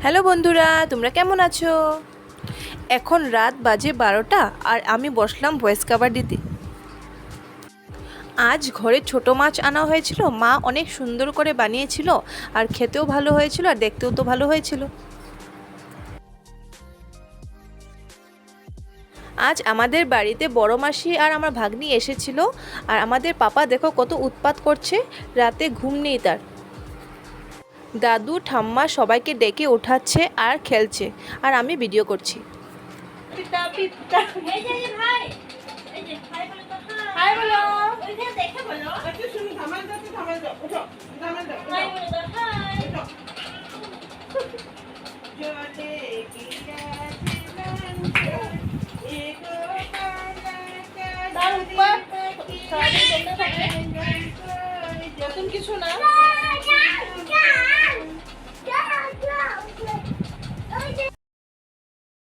Hello বন্ধুরা, তোমরা কেমন আছো? এখন রাত বাজে 12টা আর আমি বসলাম ভয়েস কভার দিতে। আজ ঘরে ছোট মাছ আনা হয়েছিল, মা অনেক সুন্দর করে বানিয়েছিল আর খেতেও ভালো হয়েছিল আর দেখতেও তো ভালো হয়েছিল। আজ আমাদের বাড়িতে বড় মাসি আর আমার ভাগ্নি এসেছিল আর আমাদের পাপা দেখো কত উৎপাত করছে, রাতে ঘুম নেই তার। দাদু ঠাম্মা সবাইকে ডেকে ওঠাচ্ছে আর খেলছে আর আমি ভিডিও করছি। পিতা পিতা এই যে ভাই, এই যে ভাই বলো তো হাই বলো, ওই যে দেখে বলো আচ্ছা শুনো ধামাল দাও ওঠো ধামাল দাও হাই বলো তো হাই জলে কি আছে এগো তার উপর সারি বলতে থাকে নতুন কিছু না।